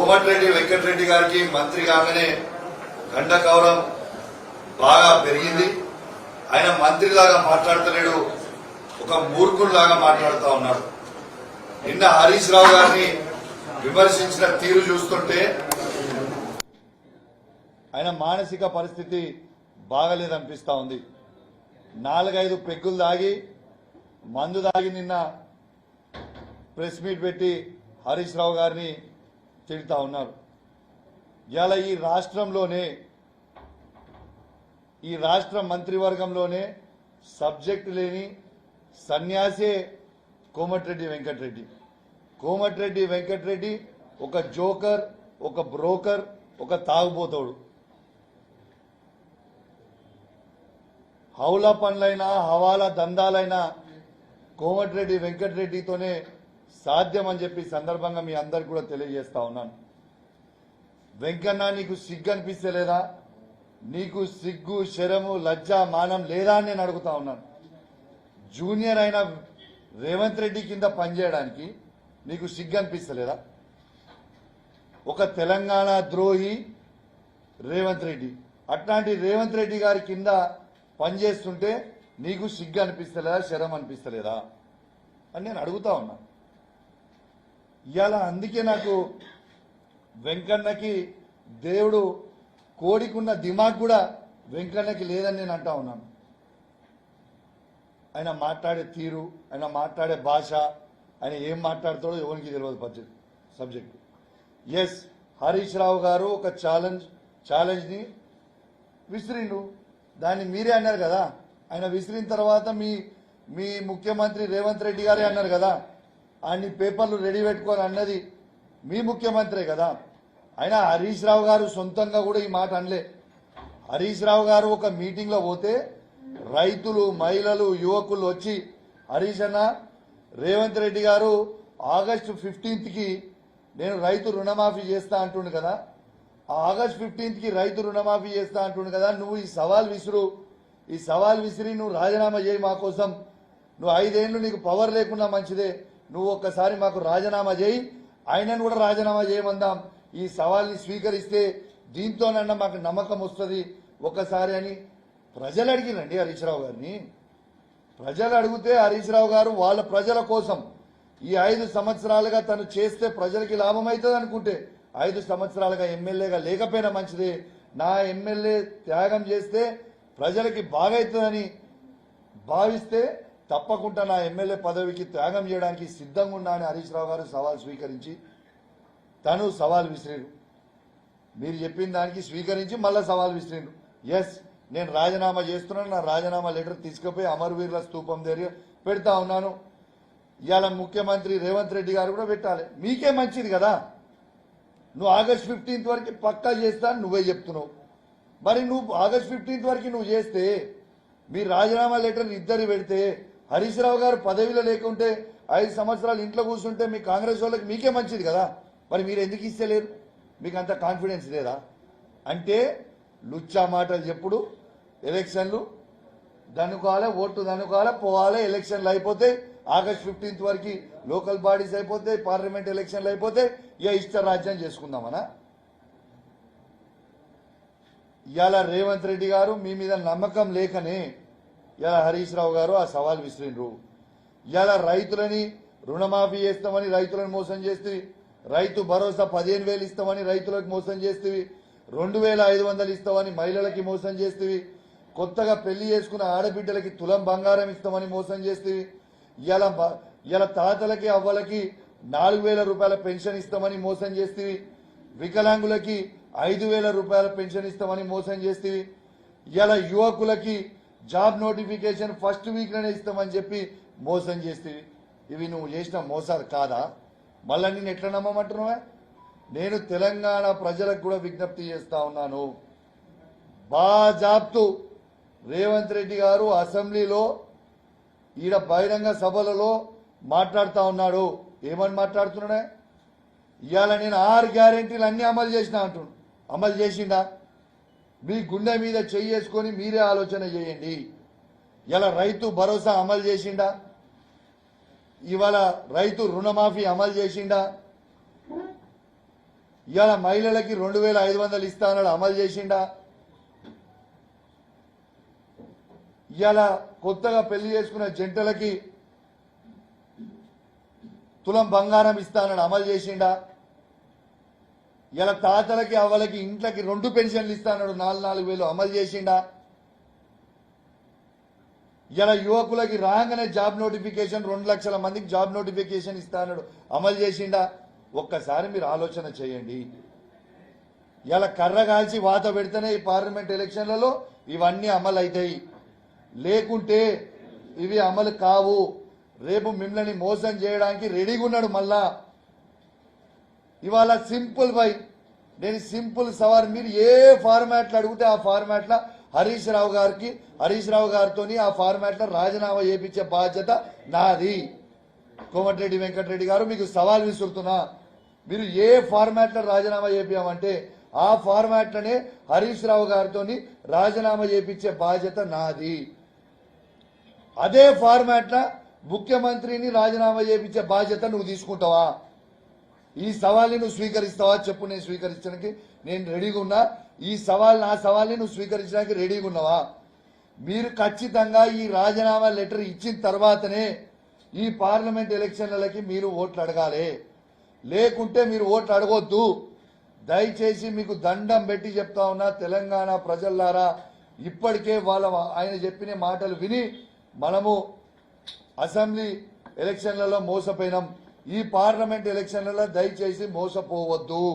కోమటిరెడ్డి వెంకటరెడ్డి గారికి మంత్రి కాగానే గంట గౌరవం బాగా పెరిగింది. ఆయన మంత్రిలాగా మాట్లాడతలేడు, ఒక మూర్ఖుల్లాగా మాట్లాడుతూ ఉన్నాడు. నిన్న హరీష్ రావు గారిని విమర్శించిన తీరు చూస్తుంటే ఆయన మానసిక పరిస్థితి బాగలేదనిపిస్తా ఉంది. 4-5 పెగ్గులు దాగి మందు దాగి నిన్న ప్రెస్ మీట్ పెట్టి హరీష్ రావు గారిని తిడుతా ఉన్నారు. ఇలా ఈ రాష్ట్ర మంత్రివర్గంలోనే సబ్జెక్టు లేని సన్యాసే కోమటిరెడ్డి వెంకటరెడ్డి. కోమటిరెడ్డి వెంకటరెడ్డి ఒక జోకర్, ఒక బ్రోకర్, ఒక తాగుబోతోడు. హౌలా పనులైనా హవాలా దందాలైనా కోమటిరెడ్డి వెంకటరెడ్డితోనే సాధ్యం అని చెప్పి సందర్భంగా మీ అందరికి కూడా తెలియజేస్తా ఉన్నాను. వెంకన్న, నీకు సిగ్గు అనిపిస్తలేదా? నీకు సిగ్గు, శరము, లజ్జ, మానం లేదా అని నేను అడుగుతా ఉన్నాను. జూనియర్ అయిన రేవంత్ రెడ్డి కింద పనిచేయడానికి నీకు సిగ్గు అనిపిస్తలేదా? ఒక తెలంగాణ ద్రోహి రేవంత్ రెడ్డి, అట్లాంటి రేవంత్ రెడ్డి గారి కింద పనిచేస్తుంటే నీకు సిగ్గు అనిపిస్తలేదా, శరం అనిపిస్తలేదా అని నేను అడుగుతా ఉన్నా. ఇవాళ అందుకే నాకు వెంకన్నకి దేవుడు కోడికున్న దిమాగ్ కూడా వెంకన్నకి లేదని నేను అంటా ఉన్నాను. ఆయన మాట్లాడే తీరు, ఆయన మాట్లాడే భాష, ఆయన ఏం మాట్లాడతాడో ఎవరికి తెలియదు సబ్జెక్టు. ఎస్, హరీష్ రావు గారు ఒక ఛాలెంజ్ని విసిరిండు. దాన్ని మీరే అన్నారు కదా. ఆయన విసిరిన తర్వాత మీ ముఖ్యమంత్రి రేవంత్ రెడ్డి గారే అన్నారు కదా, అన్ని పేపర్లు రెడీ పెట్టుకొని అన్నది మీ ముఖ్యమంత్రే కదా. అయినా హరీష్ రావు గారు సొంతంగా కూడా ఈ మాట అనలే. హరీష్ రావు గారు ఒక మీటింగ్లో పోతే రైతులు, మహిళలు, యువకులు వచ్చి హరీష్ అన్న, రేవంత్ రెడ్డి గారు ఆగస్టు 15కి నేను రైతు రుణమాఫీ చేస్తా అంటుండు కదా, ఆగస్టు 15కి రైతు రుణమాఫీ చేస్తా అంటుండు కదా, నువ్వు ఈ సవాల్ విసిరి నువ్వు రాజీనామా చేయి మా కోసం. నువ్వు 5 ఏళ్లు నీకు పవర్ లేకున్నా మంచిదే, నువ్వు ఒక్కసారి మాకు రాజీనామా చేయి, ఆయనను కూడా రాజీనామా చేయమందాం. ఈ సవాల్ని స్వీకరిస్తే దీంతోనన్నా మాకు నమ్మకం వస్తుంది ఒక్కసారి అని ప్రజలు అడిగిరండి హరీష్ రావు గారిని. ప్రజలు అడిగితే హరీష్ రావు గారు వాళ్ళ ప్రజల కోసం ఈ 5 సంవత్సరాలుగా తను చేస్తే ప్రజలకి లాభం అవుతుంది అనుకుంటే 5 సంవత్సరాలుగా ఎమ్మెల్యేగా లేకపోయినా మంచిదే, నా ఎమ్మెల్యే త్యాగం చేస్తే ప్రజలకి బాగవుతుందని భావిస్తే తప్పకుండా నా ఎమ్మెల్యే పదవికి త్యాగం చేయడానికి సిద్ధంగా ఉన్నా అని హరీష్ రావు గారు సవాల్ స్వీకరించి తను సవాల్ విసిరారు. మీరు చెప్పిన దానికి స్వీకరించి మళ్ళా సవాల్ విసిరారు. ఎస్, నేను రాజీనామా చేస్తున్నాను, నా రాజీనామా లెటర్ తీసుకుపోయి అమరవీరుల స్తూపం దగ్గర పెడతా ఉన్నాను. ఇవాళ ముఖ్యమంత్రి రేవంత్ రెడ్డి గారు కూడా పెట్టాలి, మీకే మంచిది కదా. నువ్వు ఆగస్ట్ 15 వరకు పక్కా చేస్తా నువ్వే చెప్తున్నావు. మరి నువ్వు ఆగస్ట్ 15 వరకు నువ్వు చేస్తే, మీ రాజీనామా లెటర్ ఇద్దరు పెడితే, హరీష్ రావు గారు పదవిలో లేకుంటే 5 సంవత్సరాలు ఇంట్లో కూర్చుంటే మీ కాంగ్రెస్ వాళ్ళకి మీకే మంచిది కదా. మరి మీరు ఎందుకు ఇస్తలేరు? మీకు అంత కాన్ఫిడెన్స్ లేదా? అంటే లుచ్చా మాటలు చెప్పుడు. ఎలక్షన్లు దనుకోవాలి, ఓట్లు దనుకోవాలి, పోవాలి, ఎలక్షన్లు అయిపోతే ఆగస్ట్ 15 వరకు లోకల్ బాడీస్ అయిపోతే, పార్లమెంట్ ఎలక్షన్లు అయిపోతే ఇక ఇష్ట రాజ్యం చేసుకుందామనా? ఇవాళ రేవంత్ రెడ్డి గారు మీ మీద నమ్మకం లేకనే ఇలా హరీష్ రావు గారు ఆ సవాల్ విసిరిండ్రు. ఇవాళ రైతులని రుణమాఫీ చేస్తామని రైతులను మోసం చేస్తే, రైతు భరోసా 15,000 ఇస్తామని రైతులకు మోసం చేస్తే, 2,500 ఇస్తామని మహిళలకి మోసం చేస్తే, కొత్తగా పెళ్లి చేసుకున్న ఆడబిడ్డలకి తులం బంగారం ఇస్తామని మోసం చేస్తే, ఇలా తాతలకి అవ్వలకి 4,000 రూపాయల పెన్షన్ ఇస్తామని మోసం చేస్తే, వికలాంగులకి 5,000 రూపాయల పెన్షన్ ఇస్తామని మోసం చేస్తే, ఇలా యువకులకి జాబ్ నోటిఫికేషన్ ఫస్ట్ వీక్లోనే ఇస్తామని చెప్పి మోసం చేస్తే, ఇవి నువ్వు చేసిన మోసాలు కాదా? మళ్ళా నేను ఎట్లా నమ్మమంటున్నావా? నేను తెలంగాణ ప్రజలకు కూడా విజ్ఞప్తి చేస్తా ఉన్నాను. బాజాబ్తు రేవంత్ రెడ్డి గారు అసెంబ్లీలో ఈడ బహిరంగ సభలలో మాట్లాడుతూ ఉన్నాడు. ఏమని మాట్లాడుతున్నాడే? ఇవాళ నేను 6 గ్యారెంటీలు అన్ని అమలు చేసినా అంటున్నాడు. అమలు చేసిండా? మీ గుండె మీద చేసుకొని మీరే ఆలోచన చేయండి. ఇలా రైతు భరోసా అమలు చేసిండా? ఇవాళ రైతు రుణమాఫీ అమలు చేసిండా? ఇవాళ మహిళలకి 2500 ఇస్తానని అమలు చేసిండా? ఇవాళ కొత్తగా పెళ్లి చేసుకున్న జంటలకి తులం బంగారం ఇస్తానని అమలు చేసిండా? ఇలా తాతలకి అవ్వలకి ఇంట్లకి 2 పెన్షన్లు ఇస్తానడు 4,000 అమలు చేసిండా? ఇలా యువకులకి రాగానే జాబ్ నోటిఫికేషన్ 2 లక్షల మందికి జాబ్ నోటిఫికేషన్ ఇస్తానడు అమలు చేసిండా? ఒక్కసారి మీరు ఆలోచన చేయండి. ఇలా కర్ర కాల్చి వాత పెడితేనే ఈ పార్లమెంట్ ఎలక్షన్లలో ఇవన్నీ అమలు అవుతాయి, లేకుంటే ఇవి అమలు కావు. రేపు మిమ్మల్ని మోసం చేయడానికి రెడీగా ఉన్నాడు మళ్ళా. ఇవాళ సింపుల్ బై నేను సింపుల్ సవాల్, మీరు ఏ ఫార్మాట్లు అడిగితే ఆ ఫార్మాట్లో హరీష్ రావు గారితో ఆ ఫార్మాట్లో రాజీనామా చేయించే బాధ్యత నాది. కోమటిరెడ్డి వెంకటరెడ్డి గారు మీకు సవాల్ విసురుతున్నా, మీరు ఏ ఫార్మాట్లో రాజీనామా చేయించామంటే ఆ ఫార్మాట్లోనే హరీష్ రావు గారితో రాజీనామా చేయించే బాధ్యత నాది. అదే ఫార్మాట్లో ముఖ్యమంత్రిని రాజీనామా చేయించే బాధ్యత నువ్వు తీసుకుంటావా? ఈ సవాల్ని నువ్వు స్వీకరిస్తావా చెప్పు. నేను స్వీకరించడానికి నేను రెడీగా ఉన్నా. ఈ సవాల్ నా సవాల్ని నువ్వు స్వీకరించడానికి రెడీగా ఉన్నావా? మీరు ఖచ్చితంగా ఈ రాజీనామా లెటర్ ఇచ్చిన తర్వాతనే ఈ పార్లమెంట్ ఎలక్షన్లకి మీరు ఓట్లు అడగాలి, లేకుంటే మీరు ఓట్లు అడగొద్దు. దయచేసి మీకు దండం పెట్టి చెప్తా ఉన్నా, తెలంగాణ ప్రజల్లారా, ఇప్పటికే ఆయన చెప్పిన మాటలు విని మనము అసెంబ్లీ ఎలక్షన్లలో మోసపోయినాం. ఈ పార్లమెంట్ ఎలక్షన్లలో దయచేసి మోసపోవద్దు.